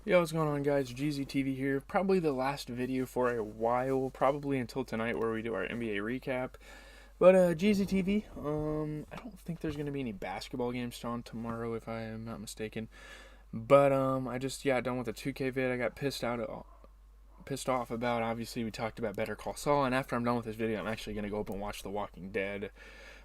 Yo, what's going on, guys? GZTV here. Probably the last video for a while, probably until tonight where we do our NBA recap. But GZTV, I don't think there's gonna be any basketball games on tomorrow, if I am not mistaken. But I just done with the 2K vid. I got pissed off about. Obviously, we talked about Better Call Saul, and after I'm done with this video, I'm actually gonna go up and watch The Walking Dead.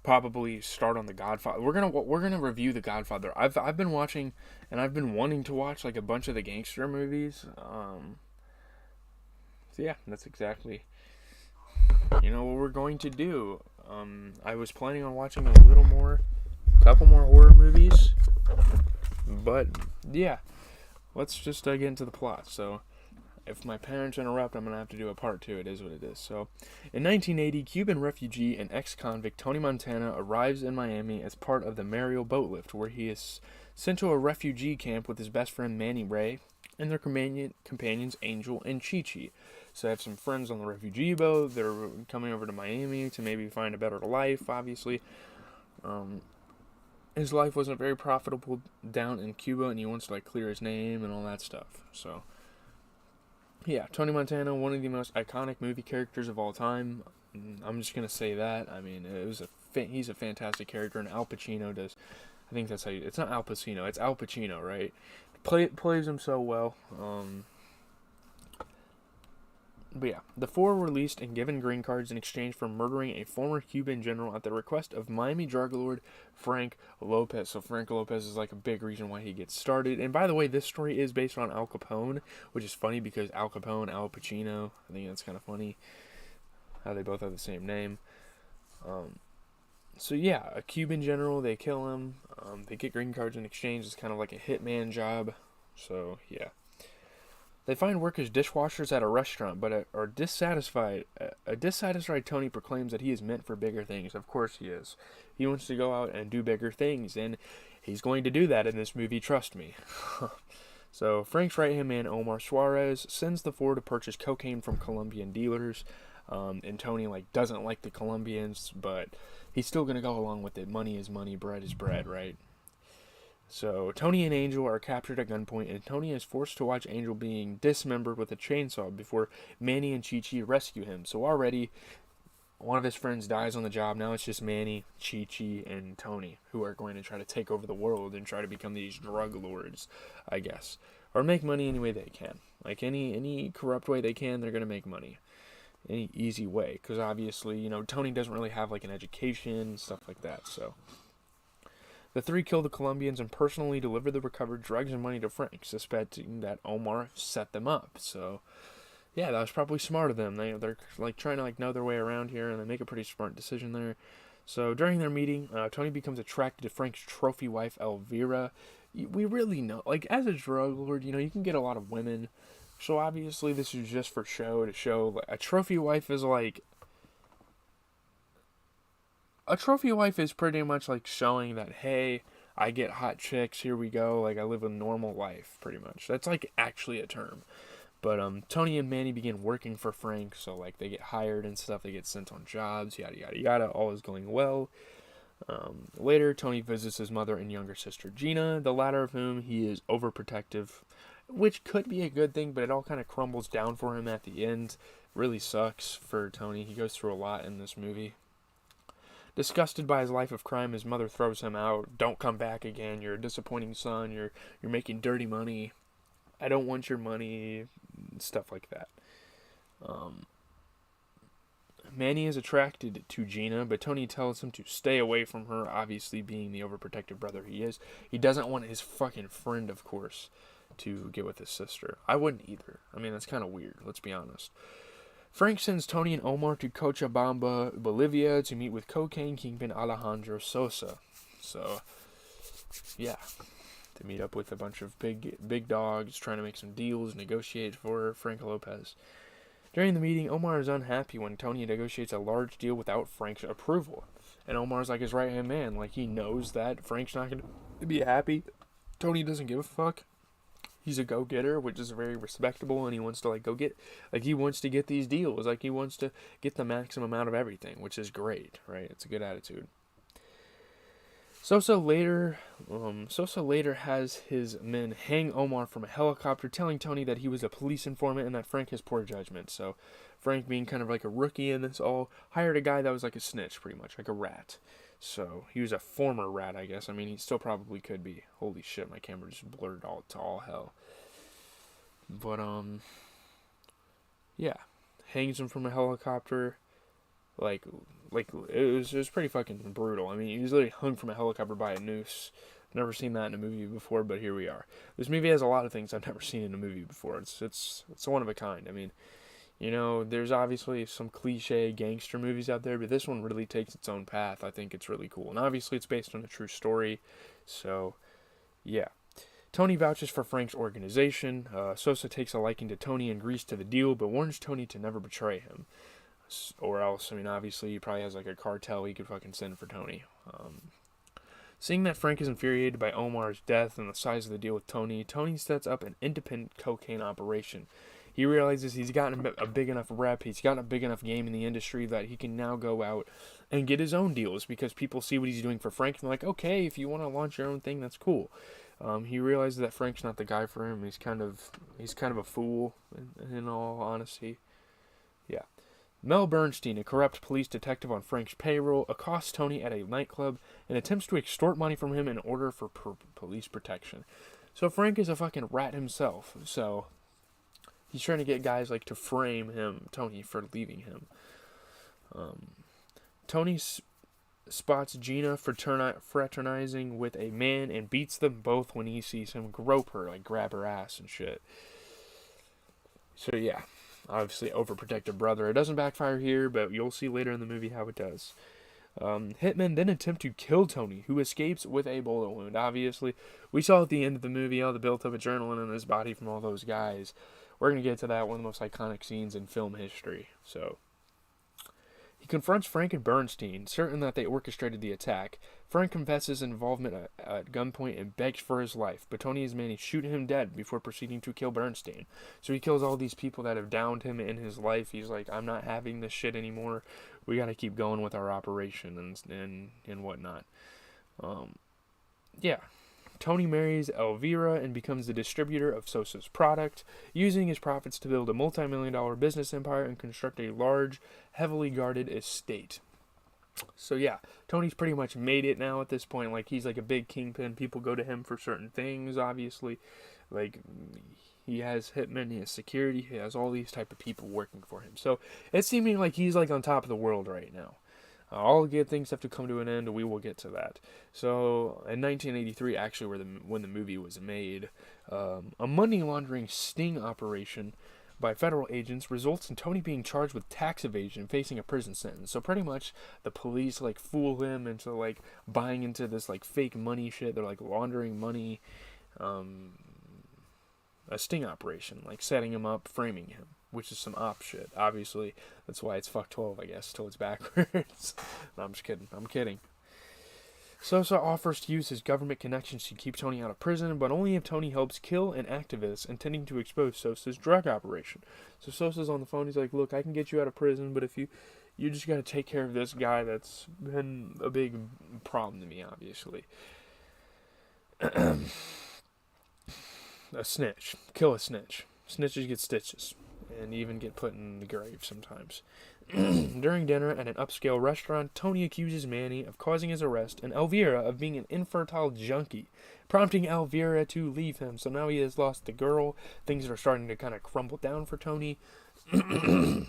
Probably start on The Godfather. We're gonna review The Godfather. I've been watching, and I've been wanting to watch like a bunch of the gangster movies. So yeah, that's exactly what we're going to do. I was planning on watching a couple more horror movies, but yeah, let's just get into the plot. So if my parents interrupt, I'm going to have to do a part two. It is what it is. So, in 1980, Cuban refugee and ex-convict Tony Montana arrives in Miami as part of the Mariel boat lift, where he is sent to a refugee camp with his best friend Manny Ray and their companions Angel and Chi Chi. So I have some friends on the refugee boat. They're coming over to Miami to maybe find a better life, obviously. Um, his life wasn't very profitable down in Cuba, and he wants to clear his name and all that stuff. So yeah, Tony Montana, one of the most iconic movie characters of all time. I'm just gonna say that. I mean, he's a fantastic character, and Al Pacino does. I think that's how it's not Al Pacino. It's Al Pacino, right? Plays him so well. But yeah, the four were released and given green cards in exchange for murdering a former Cuban general at the request of Miami drug lord Frank Lopez. So Frank Lopez is a big reason why he gets started. And by the way, this story is based on Al Capone, which is funny because Al Capone, Al Pacino. I think that's kind of funny how they both have the same name. So yeah, a Cuban general, they kill him. They get green cards in exchange. It's kind of like a hitman job. So yeah. They find work as dishwashers at a restaurant, but are dissatisfied. A dissatisfied Tony proclaims that he is meant for bigger things. Of course he is. He wants to go out and do bigger things, and he's going to do that in this movie, trust me. So Frank's right-hand man, Omar Suarez, sends the four to purchase cocaine from Colombian dealers. And Tony doesn't like the Colombians, but he's still going to go along with it. Money is money, bread is bread, right? So Tony and Angel are captured at gunpoint, and Tony is forced to watch Angel being dismembered with a chainsaw before Manny and Chi Chi rescue him. So already, one of his friends dies on the job. Now it's just Manny, Chi Chi, and Tony who are going to try to take over the world and try to become these drug lords, I guess, or make money any way they can. Any corrupt way they can, they're gonna make money. Any easy way, because obviously, Tony doesn't really have an education and stuff like that. So the three kill the Colombians and personally deliver the recovered drugs and money to Frank, suspecting that Omar set them up. So, yeah, that was probably smart of them. They're trying to know their way around here, and they make a pretty smart decision there. So during their meeting, Tony becomes attracted to Frank's trophy wife Elvira. We really know, as a drug lord, you can get a lot of women. So obviously this is just for show to show. A trophy wife is a trophy wife is pretty much showing that, hey, I get hot chicks, here we go, I live a normal life, pretty much. That's actually a term. But Tony and Manny begin working for Frank, so they get hired and stuff, they get sent on jobs, yada yada yada, all is going well. Later, Tony visits his mother and younger sister Gina, the latter of whom he is overprotective, which could be a good thing, but it all kind of crumbles down for him at the end. Really sucks for Tony. He goes through a lot in this movie. Disgusted by his life of crime, his mother throws him out. Don't come back again. You're a disappointing son. You're making dirty money. I don't want your money. Stuff like that. Manny is attracted to Gina, but Tony tells him to stay away from her, obviously being the overprotective brother he is. He doesn't want his fucking friend, of course, to get with his sister. I wouldn't either. I mean, that's kind of weird, let's be honest. Frank sends Tony and Omar to Cochabamba, Bolivia, to meet with cocaine kingpin Alejandro Sosa. So, yeah, to meet up with a bunch of big dogs, trying to make some deals, negotiate for Frank Lopez. During the meeting, Omar is unhappy when Tony negotiates a large deal without Frank's approval. And Omar's his right-hand man. He knows that Frank's not going to be happy. Tony doesn't give a fuck. He's a go-getter, which is very respectable, and he wants to go get, he wants to get these deals. He wants to get the maximum out of everything, which is great, right? It's a good attitude. Sosa later has his men hang Omar from a helicopter, telling Tony that he was a police informant and that Frank has poor judgment. So, Frank, being kind of like a rookie in this all, hired a guy that was like a snitch, pretty much, like a rat. So, he was a former rat, I guess. I mean, he still probably could be. Holy shit, my camera just blurred all to all hell. But, yeah. Hangs him from a helicopter. Like it was pretty fucking brutal. I mean, he was literally hung from a helicopter by a noose. I've never seen that in a movie before, but here we are. This movie has a lot of things I've never seen in a movie before. It's one of a kind. I mean, there's obviously some cliche gangster movies out there, but this one really takes its own path. I think it's really cool, and obviously it's based on a true story. So, yeah. Tony vouches for Frank's organization. Sosa takes a liking to Tony and agrees to the deal, but warns Tony to never betray him. Or else, I mean, obviously he probably has like a cartel he could fucking send for Tony. Seeing that Frank is infuriated by Omar's death and the size of the deal with Tony, Tony sets up an independent cocaine operation. He realizes he's gotten a big enough rep, he's gotten a big enough game in the industry that he can now go out and get his own deals because people see what he's doing for Frank and they're like, okay, if you want to launch your own thing, that's cool. He realizes that Frank's not the guy for him. He's kind of a fool, in all honesty. Yeah. Mel Bernstein, a corrupt police detective on Frank's payroll, accosts Tony at a nightclub and attempts to extort money from him in order for police protection. So Frank is a fucking rat himself. So he's trying to get guys like to frame Tony, for leaving him. Tony spots Gina fraternizing with a man and beats them both when he sees him grope her, like grab her ass and shit. So yeah. Obviously, overprotective brother. It doesn't backfire here, but you'll see later in the movie how it does. Hitmen then attempt to kill Tony, who escapes with a bullet wound. Obviously, we saw at the end of the movie all the built-up adrenaline in his body from all those guys. We're going to get to that, one of the most iconic scenes in film history. So, he confronts Frank and Bernstein, certain that they orchestrated the attack. Frank confesses involvement at gunpoint and begs for his life, but Tony and his men shoot him dead before proceeding to kill Bernstein. So he kills all these people that have downed him in his life. He's like, I'm not having this shit anymore. We got to keep going with our operation and whatnot. Yeah. Tony marries Elvira and becomes the distributor of Sosa's product, using his profits to build a multi-million-dollar business empire and construct a large, heavily guarded estate. So yeah, Tony's pretty much made it now at this point. Like, he's like a big kingpin. People go to him for certain things, obviously. Like, he has hitmen, he has security, he has all these type of people working for him. So it's seeming like he's like on top of the world right now. All good things have to come to an end, and we will get to that. So, in 1983, actually, when the movie was made, a money laundering sting operation by federal agents results in Tony being charged with tax evasion and facing a prison sentence. So pretty much the police like fool him into like buying into this like fake money shit. They're like laundering money, a sting operation, like setting him up, framing him, which is some op shit. Obviously, that's why it's fuck 12, I guess, till it's backwards. No, I'm just kidding. I'm kidding. Sosa offers to use his government connections to keep Tony out of prison, but only if Tony helps kill an activist intending to expose Sosa's drug operation. So Sosa's on the phone. He's like, look, I can get you out of prison, but if you just got to take care of this guy that's been a big problem to me, obviously. A snitch. Kill a snitch. Snitches get stitches, and even get put in the grave sometimes. During dinner at an upscale restaurant, Tony accuses Manny of causing his arrest and Elvira of being an infertile junkie, prompting Elvira to leave him. So now he has lost the girl. Things are starting to kind of crumble down for Tony. Kind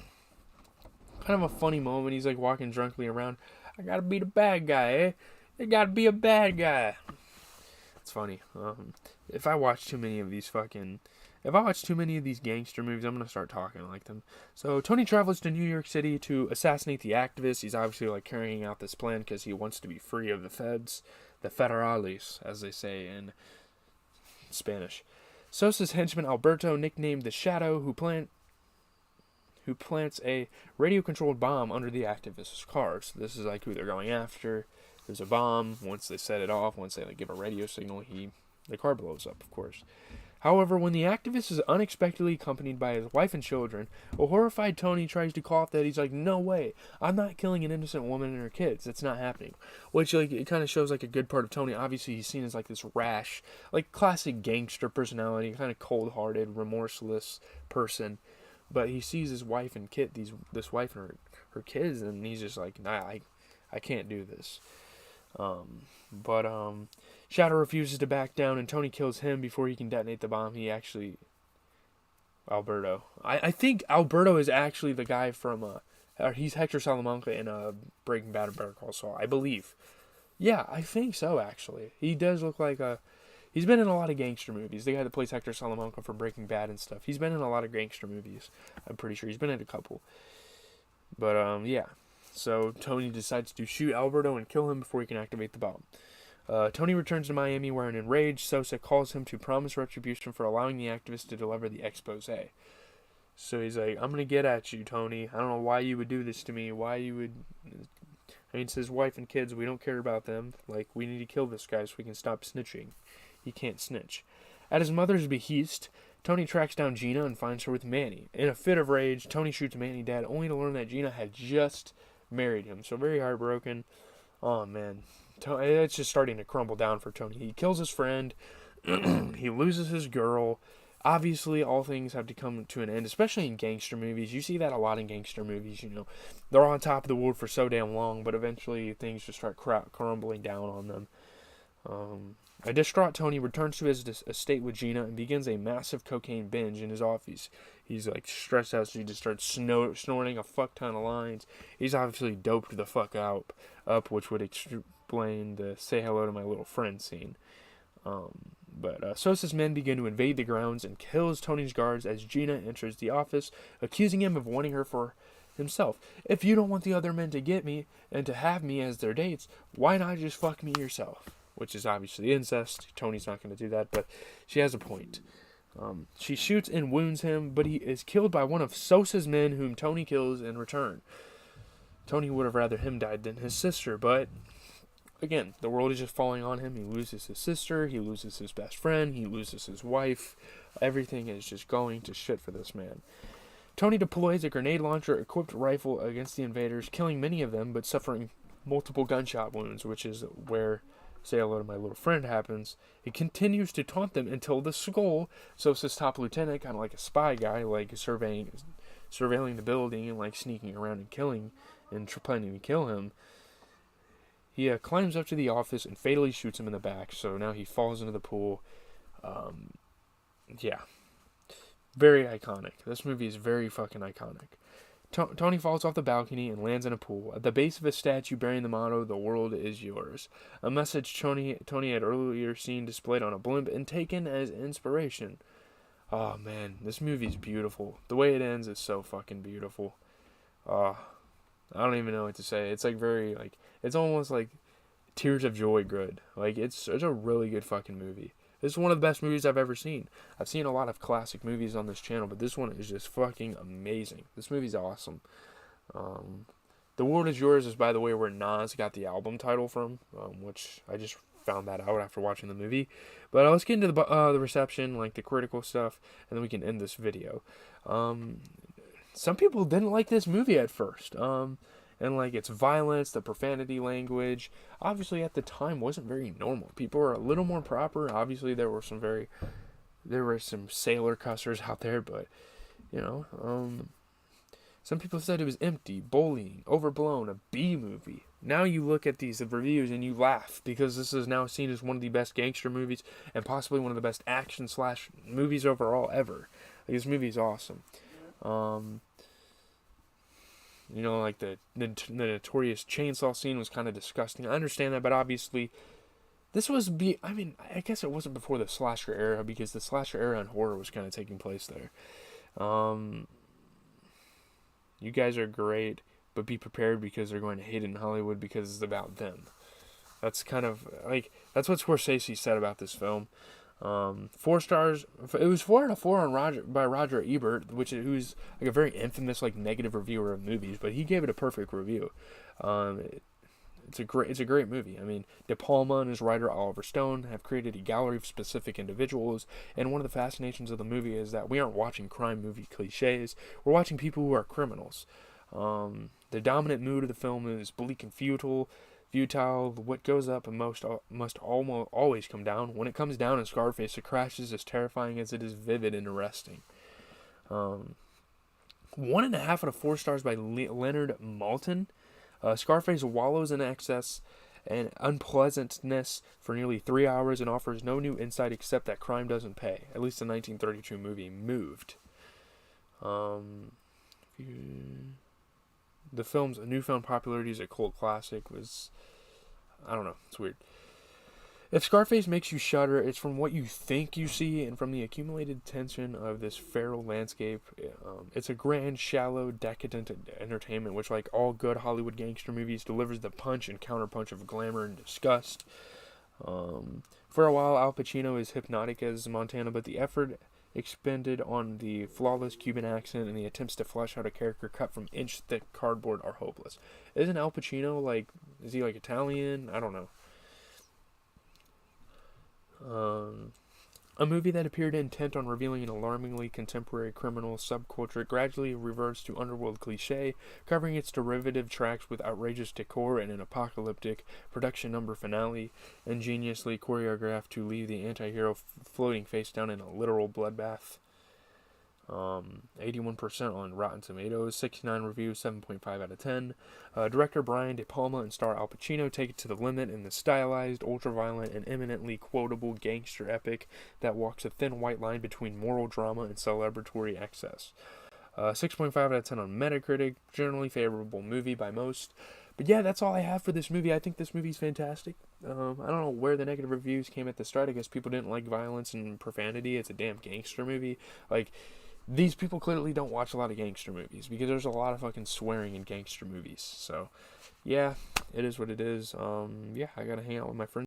of a funny moment. He's like walking drunkenly around. I gotta be the bad guy, eh? I gotta be a bad guy. It's funny. If I watch too many of these gangster movies, I'm going to start talking like them. So, Tony travels to New York City to assassinate the activist. He's obviously, like, carrying out this plan because he wants to be free of the feds. The federales, as they say in Spanish. Sosa's henchman Alberto, nicknamed the Shadow, who plants a radio-controlled bomb under the activist's car. So this is, like, who they're going after. There's a bomb. Once they set it off, once they, like, give a radio signal, the car blows up, of course. However, when the activist is unexpectedly accompanied by his wife and children, a horrified Tony tries to call off that. He's like, no way, I'm not killing an innocent woman and her kids. That's not happening. Which, like, it kind of shows, like, a good part of Tony. Obviously, he's seen as, like, this rash, like, classic gangster personality, kind of cold-hearted, remorseless person. But he sees his wife and this wife and her kids, and he's just like, nah, I can't do this. But Shadow refuses to back down, and Tony kills him before he can detonate the bomb. Alberto. I think Alberto is actually the guy from, he's Hector Salamanca in Breaking Bad and Better Call Saul, I believe. Yeah, I think so, actually. He does look like he's been in a lot of gangster movies. The guy that plays Hector Salamanca from Breaking Bad and stuff. He's been in a lot of gangster movies. I'm pretty sure he's been in a couple. But, yeah. So Tony decides to shoot Alberto and kill him before he can activate the bomb. Tony returns to Miami where, an enraged Sosa calls him to promise retribution for allowing the activist to deliver the expose. So he's like, I'm going to get at you, Tony. I don't know why you would do this to me. Why you would... I mean, it's his wife and kids. We don't care about them. Like, we need to kill this guy so we can stop snitching. He can't snitch. At his mother's behest, Tony tracks down Gina and finds her with Manny. In a fit of rage, Tony shoots Manny dead, only to learn that Gina had just married him. So very heartbroken. Oh, man. It's just starting to crumble down for Tony. He kills his friend. He loses his girl. Obviously, all things have to come to an end, especially in gangster movies. You see that a lot in gangster movies, you know. They're on top of the world for so damn long, but eventually things just start crumbling down on them. A distraught Tony returns to his estate with Gina and begins a massive cocaine binge in his office. He's like stressed out, so he just starts snorting a fuck ton of lines. He's obviously doped the fuck up, which would explain the "say hello to my little friend" scene. But Sosa's men begin to invade the grounds and kills Tony's guards as Gina enters the office, accusing him of wanting her for himself. If you don't want the other men to get me and to have me as their dates, why not just fuck me yourself? Which is obviously incest. Tony's not going to do that, but she has a point. She shoots and wounds him, but he is killed by one of Sosa's men, whom Tony kills in return. Tony would have rather him died than his sister, but again, the world is just falling on him. He loses his sister, he loses his best friend, he loses his wife. Everything is just going to shit for this man. Tony deploys a grenade launcher-equipped rifle against the invaders, killing many of them, but suffering multiple gunshot wounds, which is where "say hello to my little friend" happens. He continues to taunt them until the Skull, Sosa's top lieutenant, kind of like a spy guy, like surveilling the building and like sneaking around and killing and planning to kill him. He climbs up to the office and fatally shoots him in the back. So now he falls into the pool. Yeah, very iconic. This movie is very fucking iconic. Tony falls off the balcony and lands in a pool. At the base of a statue bearing the motto, "The world is yours." A message Tony had earlier seen displayed on a blimp and taken as inspiration. Oh man, this movie is beautiful. The way it ends is so fucking beautiful. I don't even know what to say. It's like very, like, it's almost like tears of joy good. Like, it's a really good fucking movie. This is one of the best movies I've ever seen. I've seen a lot of classic movies on this channel, but this one is just fucking amazing. This movie's awesome. The World Is Yours is, by the way, where Nas got the album title from, which I just found that out after watching the movie. But let's get into the reception, like the critical stuff, and then we can end this video. Some people didn't like this movie at first. And like its violence, the profanity language, obviously at the time wasn't very normal. People were a little more proper. Obviously there were some sailor cussers out there, but you know, some people said it was empty, bullying, overblown, a B movie. Now you look at these reviews and you laugh because this is now seen as one of the best gangster movies and possibly one of the best action / movies overall ever. Like, this movie is awesome. You know, like the notorious chainsaw scene was kind of disgusting. I understand that, but obviously, this was I guess it wasn't before the slasher era, because the slasher era and horror was kind of taking place there. You guys are great, but be prepared because they're going to hate it in Hollywood because it's about them. That's kind of like, that's what Scorsese said about this film. 4 stars. It was 4 out of 4 on by Roger Ebert, who's like a very infamous like negative reviewer of movies, but he gave it a perfect review. it's a great movie. I mean, De Palma and his writer Oliver Stone have created a gallery of specific individuals, and one of the fascinations of the movie is that we aren't watching crime movie cliches. We're watching people who are criminals. The dominant mood of the film is bleak and futile. Futile. What goes up and must almost always come down. When it comes down in Scarface, the crash is as terrifying as it is vivid and arresting. 1.5 out of 4 stars by Leonard Maltin. Scarface wallows in excess and unpleasantness for nearly 3 hours and offers no new insight except that crime doesn't pay. At least the 1932 movie moved. The film's newfound popularity as a cult classic was, I don't know, it's weird. If Scarface makes you shudder, it's from what you think you see and from the accumulated tension of this feral landscape. It's a grand, shallow, decadent entertainment which, like all good Hollywood gangster movies, delivers the punch and counterpunch of glamour and disgust. For a while, Al Pacino is hypnotic as Montana, but the effort expended on the flawless Cuban accent and the attempts to flesh out a character cut from inch-thick cardboard are hopeless. Isn't Al Pacino, like, is he, like, Italian? I don't know. A movie that appeared intent on revealing an alarmingly contemporary criminal subculture gradually reverts to underworld cliche, covering its derivative tracks with outrageous decor and an apocalyptic production number finale, ingeniously choreographed to leave the anti-hero floating face down in a literal bloodbath. 81% on Rotten Tomatoes, 69 reviews, 7.5 out of 10. Director Brian De Palma and star Al Pacino take it to the limit in the stylized, ultra-violent, and eminently quotable gangster epic that walks a thin white line between moral drama and celebratory excess. 6.5 out of 10 on Metacritic, generally favorable movie by most. But yeah, that's all I have for this movie. I think this movie's fantastic. I don't know where the negative reviews came at the start. I guess people didn't like violence and profanity. It's a damn gangster movie. Like, these people clearly don't watch a lot of gangster movies because there's a lot of fucking swearing in gangster movies. So, yeah, it is what it is. Yeah, I gotta hang out with my friends.